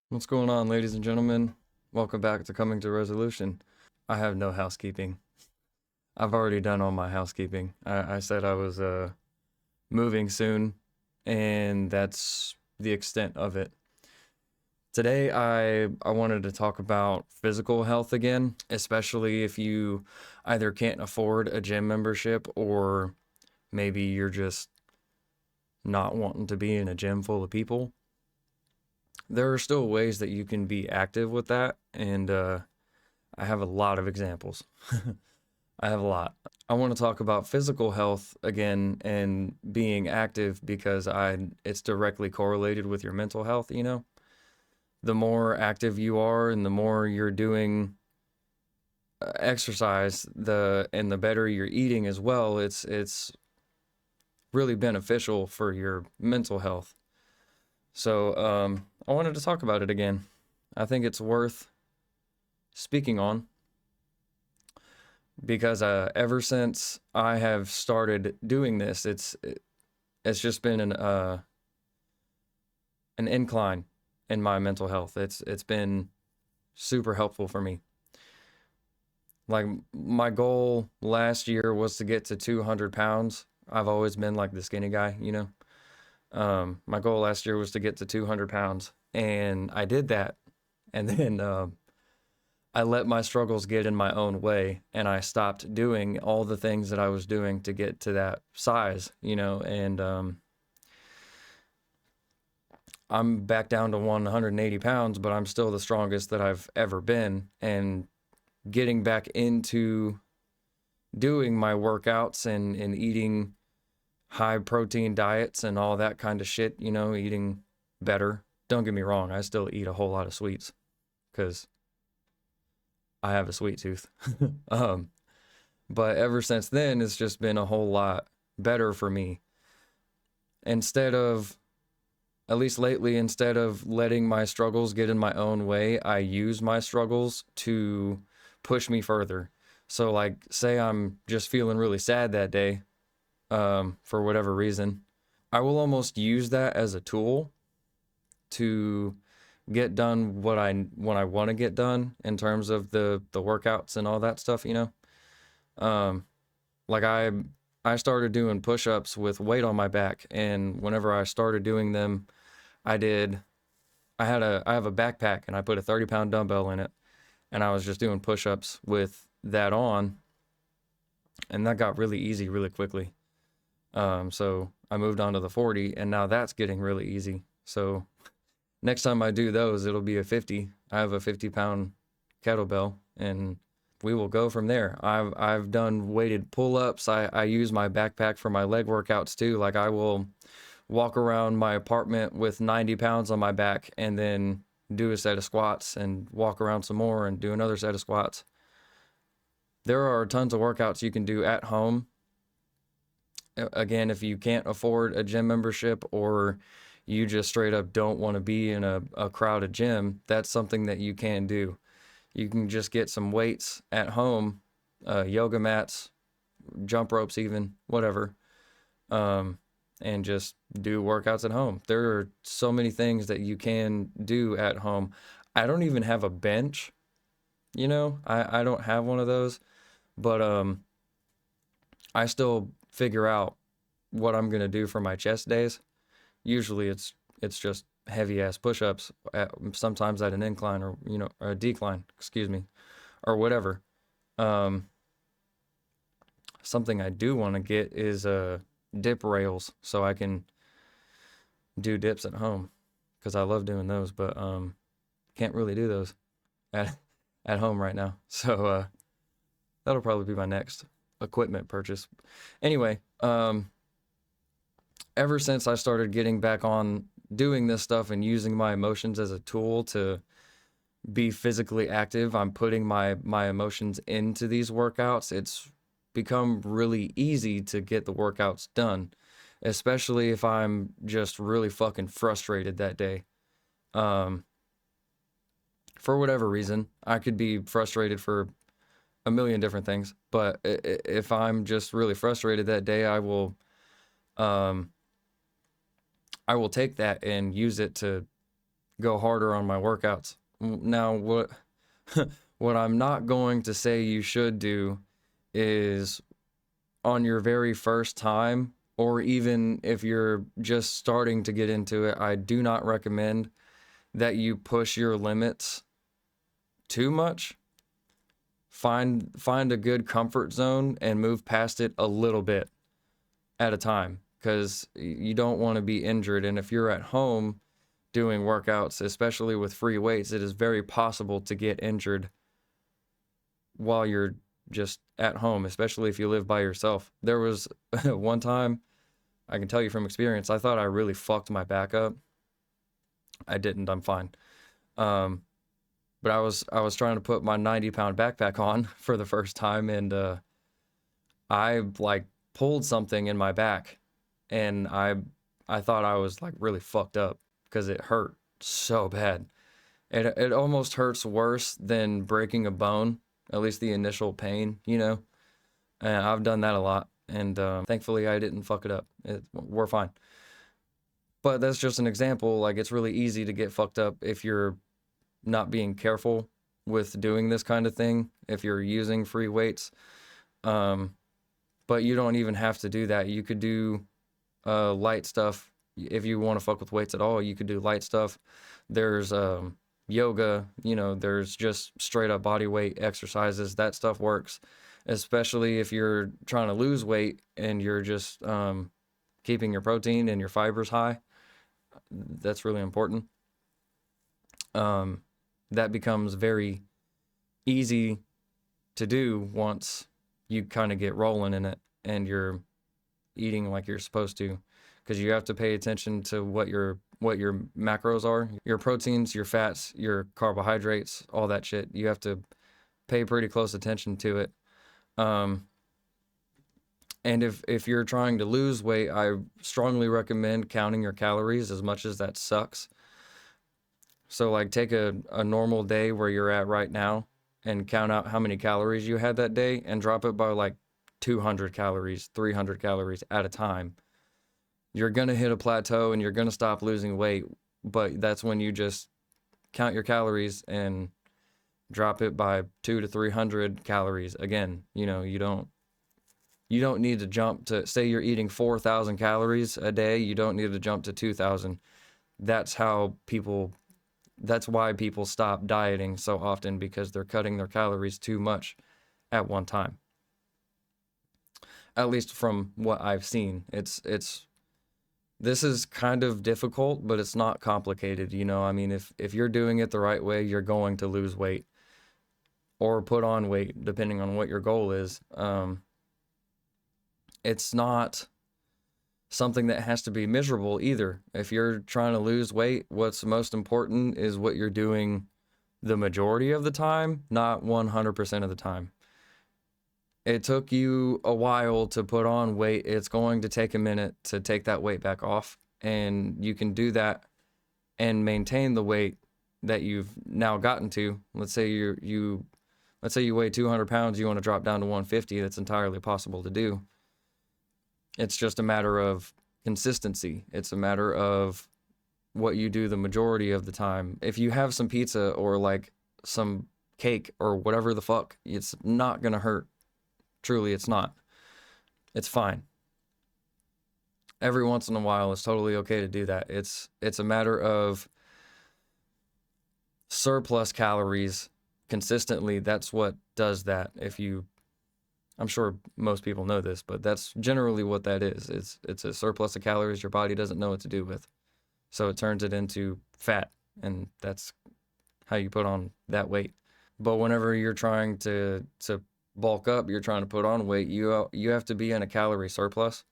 What's going on, ladies and gentlemen? Welcome back to Coming to Resolution. I have no housekeeping. I've already done all my housekeeping. I said I was moving soon, and that's the extent of it. Today, I wanted to talk about physical health again, especially if you either can't afford a gym membership or maybe you're just not wanting to be in a gym full of people. There are still ways that you can be active with that, and I have a lot of examples. I have a lot. I want to talk about physical health again and being active because it's directly correlated with your mental health, you know? The more active you are and the more you're doing exercise, the better you're eating as well, it's really beneficial for your mental health. So, I wanted to talk about it again. I think it's worth speaking on because ever since I have started doing this, it's just been an incline in my mental health. It's been super helpful for me. Like my goal last year was to get to 200 pounds. I've always been like the skinny guy, you know. My goal last year was to get to 200 pounds, and I did that. And then I let my struggles get in my own way, and I stopped doing all the things that I was doing to get to that size, you know. And I'm back down to 180 pounds, but I'm still the strongest that I've ever been. And getting back into doing my workouts and eating high protein diets and all that kind of shit, you know, eating better. Don't get me wrong, I still eat a whole lot of sweets because I have a sweet tooth. um, but ever since then, it's just been a whole lot better for me. Instead of, at least lately, instead of letting my struggles get in my own way, I use my struggles to push me further. So, like, say I'm just feeling really sad that day, for whatever reason, I will almost use that as a tool to get done what I want to get done in terms of the workouts and all that stuff, you know. Um, like I started doing push-ups with weight on my back, and whenever I started doing them, I did I have a backpack and I put a 30-pound dumbbell in it, and I was just doing push-ups with that on, and that got really easy really quickly. So I moved on to the 40, and now that's getting really easy. So next time I do those, it'll be a 50. I have a 50-pound kettlebell, and we will go from there. I've done weighted pull-ups. I use my backpack for my leg workouts too. Like I will walk around my apartment with 90 pounds on my back and then do a set of squats and walk around some more and do another set of squats. There are tons of workouts you can do at home. Again, if you can't afford a gym membership or you just straight up don't want to be in a crowded gym, that's something that you can do. You can just get some weights at home, yoga mats, jump ropes, even, whatever, and just do workouts at home. There are so many things that you can do at home. I don't even have a bench, you know, I don't have one of those, but I still figure out what I'm gonna do for my chest days. Usually it's just heavy ass push-ups sometimes at an incline or you know or a decline, excuse me, or whatever. Um, Something I do want to get is dip rails so I can do dips at home because I love doing those, but can't really do those at at home right now. So that'll probably be my next equipment purchase. Anyway, ever since I started getting back on doing this stuff and using my emotions as a tool to be physically active, I'm putting my emotions into these workouts. It's become really easy to get the workouts done, especially if I'm just really fucking frustrated that day. Um, for whatever reason, I could be frustrated for a million different things, but if I'm just really frustrated that day, um, I will take that and use it to go harder on my workouts. Now, what what I'm not going to say you should do is on your very first time, or even if you're just starting to get into it, I do not recommend that you push your limits too much. Find a good comfort zone and move past it a little bit at a time, because you don't want to be injured. And if you're at home doing workouts, especially with free weights, it is very possible to get injured while you're just at home, especially if you live by yourself. There was one time, I can tell you from experience, I thought I really fucked my back up. I didn't, I'm fine. But I was trying to put my 90-pound backpack on for the first time, and I like pulled something in my back, and I thought I was like really fucked up because it hurt so bad. It almost hurts worse than breaking a bone, at least the initial pain, you know. And I've done that a lot, and thankfully I didn't fuck it up. We're fine. But that's just an example. Like, it's really easy to get fucked up if you're not being careful with doing this kind of thing, if you're using free weights. But you don't even have to do that. You could do light stuff. If you want to fuck with weights at all, you could do light stuff. There's yoga, you know, there's just straight up body weight exercises. That stuff works, especially if you're trying to lose weight and you're just keeping your protein and your fibers high. That's really important. That becomes very easy to do once you kind of get rolling in it and you're eating like you're supposed to, because you have to pay attention to what your macros are, your proteins, your fats, your carbohydrates, all that shit. You have to pay pretty close attention to it. And if you're trying to lose weight, I strongly recommend counting your calories, as much as that sucks. So like, take a normal day where you're at right now and count out how many calories you had that day and drop it by like 200 calories, 300 calories at a time. You're going to hit a plateau and you're going to stop losing weight, but that's when you just count your calories and drop it by 200 to 300 calories. Again, you know, you don't need to jump to, say you're eating 4,000 calories a day, you don't need to jump to 2,000. That's why people stop dieting so often, because they're cutting their calories too much at one time. At least from what I've seen. This is kind of difficult, but it's not complicated, you know. I mean, if you're doing it the right way, you're going to lose weight or put on weight, depending on what your goal is. It's not something that has to be miserable either. If you're trying to lose weight, what's most important is what you're doing the majority of the time, not 100% of the time. It took you a while to put on weight. It's going to take a minute to take that weight back off, and you can do that and maintain the weight that you've now gotten to. Let's say you weigh 200 pounds, you want to drop down to 150. That's entirely possible to do. It's just a matter of consistency. It's a matter of what you do the majority of the time. If you have some pizza or like some cake or whatever the fuck, it's not gonna hurt. Truly, it's not. It's fine. Every once in a while, it's totally okay to do that. It's a matter of surplus calories consistently. That's what does that. I'm sure most people know this, but that's generally what that is. It's a surplus of calories your body doesn't know what to do with. So it turns it into fat, and that's how you put on that weight. But whenever you're trying to bulk up, you're trying to put on weight, you have to be in a calorie surplus.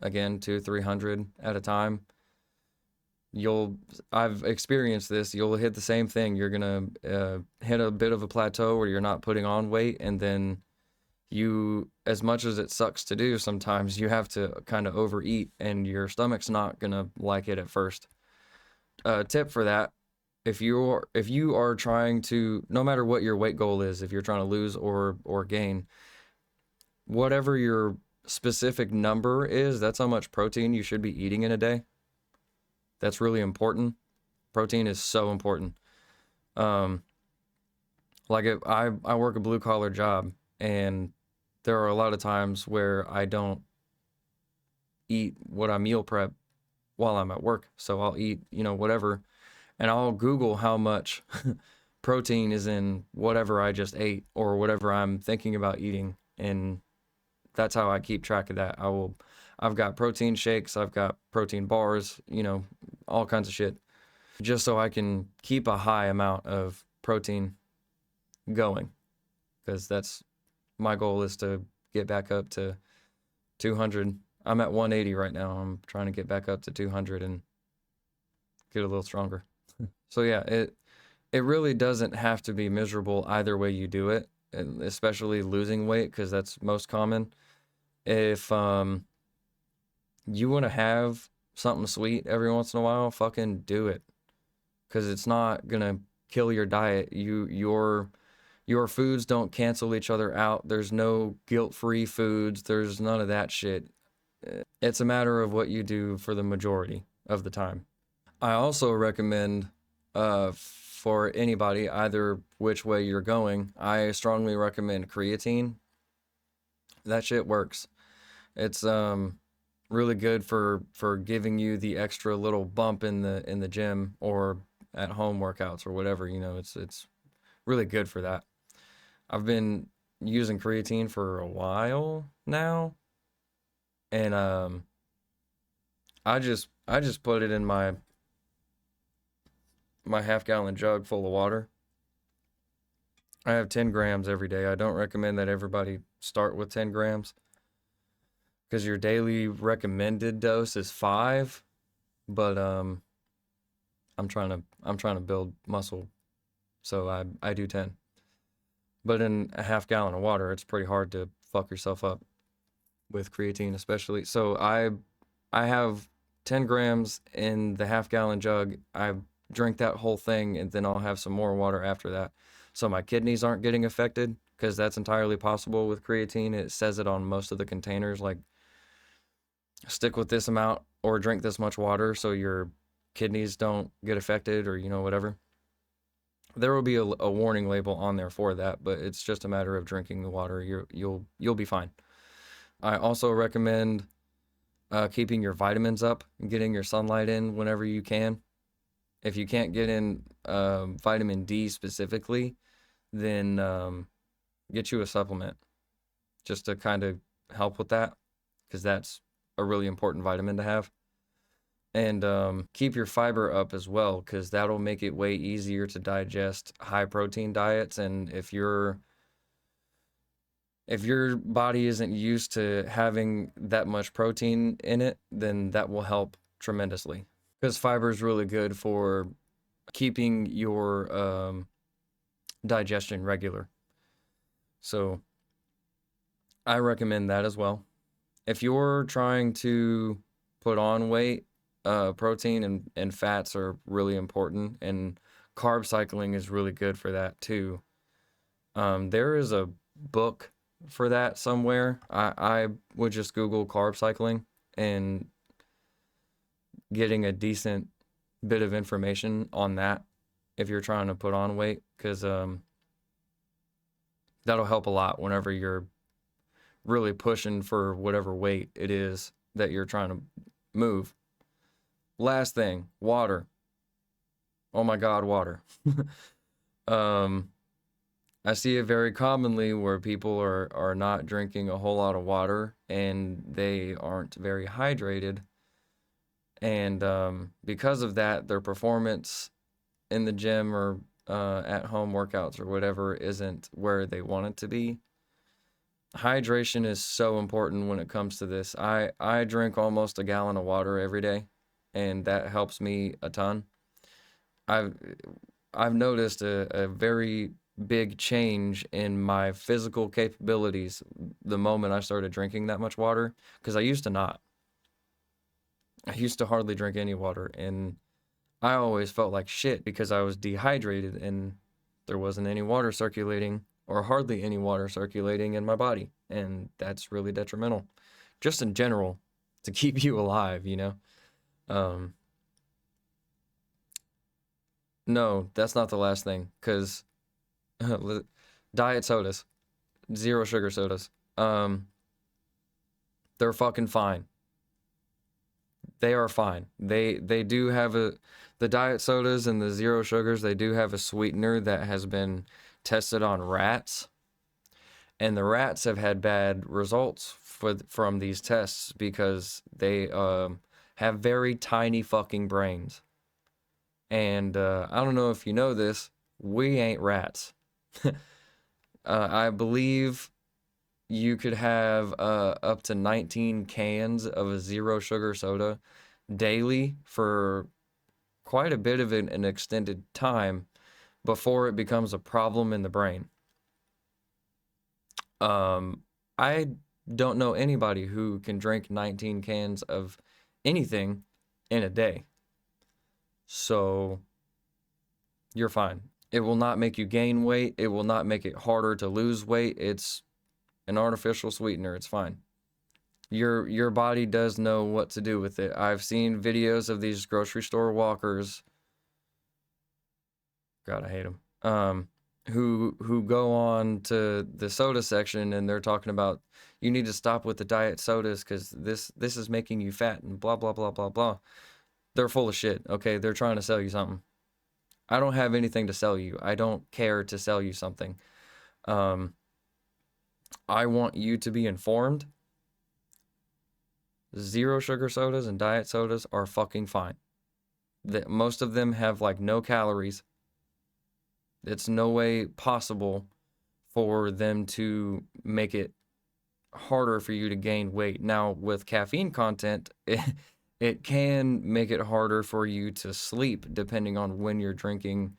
Again, 200-300 at a time. I've experienced this. You'll hit the same thing. You're gonna hit a bit of a plateau where you're not putting on weight, and then as much as it sucks to do, sometimes you have to kind of overeat, and your stomach's not gonna like it at first. Tip for that: if you are trying to, no matter what your weight goal is, if you're trying to lose or gain, whatever your specific number is, that's how much protein you should be eating in a day. That's really important. Protein is so important. Um, like I work a blue collar job, and there are a lot of times where I don't eat what I meal prep while I'm at work. So I'll eat, whatever, and I'll Google how much protein is in whatever I just ate or whatever I'm thinking about eating. And that's how I keep track of that. I've got protein shakes, I've got protein bars, all kinds of shit, just so I can keep a high amount of protein going. Because that's my goal, is to get back up to 200. I'm at 180 right now. I'm trying to get back up to 200 and get a little stronger. So yeah, it really doesn't have to be miserable either way you do it, especially losing weight, because that's most common. If you want to have something sweet every once in a while, fucking do it, because it's not gonna kill your diet. Your foods don't cancel each other out. There's no guilt-free foods. There's none of that shit. It's a matter of what you do for the majority of the time. I also recommend, for anybody, either which way you're going, I strongly recommend creatine. That shit works. It's really good for giving you the extra little bump in the gym or at home workouts or whatever. It's really good for that. I've been using creatine for a while now, and I just put it in my half-gallon jug full of water. I have 10 grams every day. I don't recommend that everybody start with 10 grams, because your daily recommended dose is 5, but I'm trying to build muscle, so I do 10. But in a half gallon of water, it's pretty hard to fuck yourself up with creatine, especially. So I have 10 grams in the half gallon jug. I drink that whole thing, and then I'll have some more water after that, so my kidneys aren't getting affected, because that's entirely possible with creatine. It says it on most of the containers, like, stick with this amount or drink this much water so your kidneys don't get affected, or whatever. There will be a warning label on there for that, but it's just a matter of drinking the water. You'll be fine. I also recommend keeping your vitamins up and getting your sunlight in whenever you can. If you can't get in vitamin D specifically, then get you a supplement just to kind of help with that, because that's a really important vitamin to have. And keep your fiber up as well, because that'll make it way easier to digest high protein diets. And if your body isn't used to having that much protein in it, then that will help tremendously, because fiber is really good for keeping your digestion regular. So I recommend that as well. If you're trying to put on weight, protein and fats are really important, and carb cycling is really good for that too. There is a book for that somewhere. I would just Google carb cycling and getting a decent bit of information on that if you're trying to put on weight, because that'll help a lot whenever you're really pushing for whatever weight it is that you're trying to move. Last thing, water. Oh my God, water. I see it very commonly where people are not drinking a whole lot of water, and they aren't very hydrated. And because of that, their performance in the gym or at home workouts or whatever isn't where they want it to be. Hydration is so important when it comes to this. I drink almost a gallon of water every day, and that helps me a ton. I've I've noticed a very big change in my physical capabilities the moment I started drinking that much water, because I used to not. I used to hardly drink any water, and I always felt like shit because I was dehydrated and there wasn't any water circulating, or hardly any water circulating in my body, and that's really detrimental, just in general, to keep you alive. Um, No, that's not the last thing, because diet sodas, zero sugar sodas, um, they're fucking fine. They are fine. They do have the diet sodas and the zero sugars, they do have a sweetener that has been tested on rats, and the rats have had bad results from these tests because they have very tiny fucking brains. And I don't know if you know this, we ain't rats. I believe you could have up to 19 cans of a zero sugar soda daily for quite a bit of an extended time before it becomes a problem in the brain. I don't know anybody who can drink 19 cans of anything in a day. So you're fine. It will not make you gain weight. It will not make it harder to lose weight. It's an artificial sweetener. It's fine. Your body does know what to do with it. I've seen videos of these grocery store walkers. God, I hate them. Who go on to the soda section and they're talking about you need to stop with the diet sodas because this is making you fat and blah blah blah blah blah. They're full of shit. Okay, they're trying to sell you something. I don't have anything to sell you. I don't care to sell you something. I want you to be informed. Zero sugar sodas and diet sodas are fucking fine. Most of them have like no calories. It's no way possible for them to make it harder for you to gain weight. Now, with caffeine content, it can make it harder for you to sleep depending on when you're drinking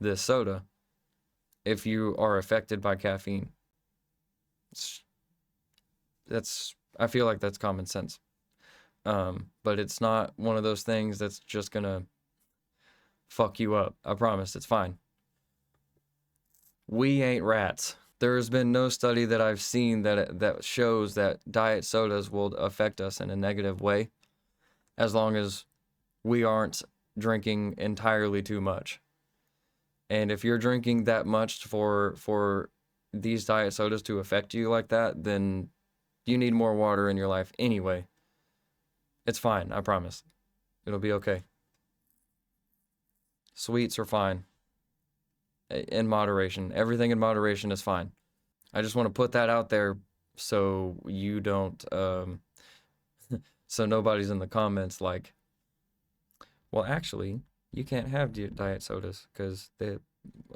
the soda if you are affected by caffeine. I feel like that's common sense. But it's not one of those things that's just gonna fuck you up. I promise, it's fine. We ain't rats. There has been no study that I've seen that shows that diet sodas will affect us in a negative way, as long as we aren't drinking entirely too much. And if you're drinking that much for these diet sodas to affect you like that, then you need more water in your life anyway. It's fine, I promise. It'll be okay. Sweets are fine. In moderation. Everything in moderation is fine. I just want to put that out there so you don't, so nobody's in the comments like, well, actually, you can't have diet sodas because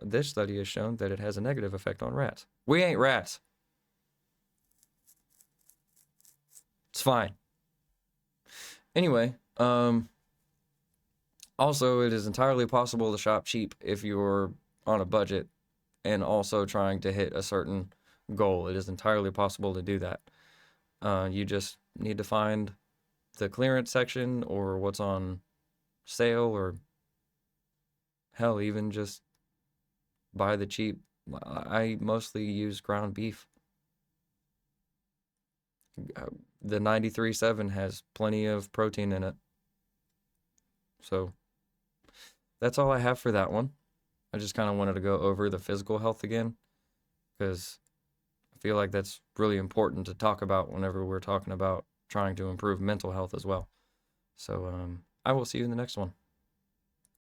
this study has shown that it has a negative effect on rats. We ain't rats. It's fine. Anyway, also, it is entirely possible to shop cheap if you're on a budget and also trying to hit a certain goal. It is entirely possible to do that. You just need to find the clearance section or what's on sale, or hell, even just buy the cheap. I mostly use ground beef. The 93.7 has plenty of protein in it. So that's all I have for that one. I just kind of wanted to go over the physical health again because I feel like that's really important to talk about whenever we're talking about trying to improve mental health as well. So I will see you in the next one.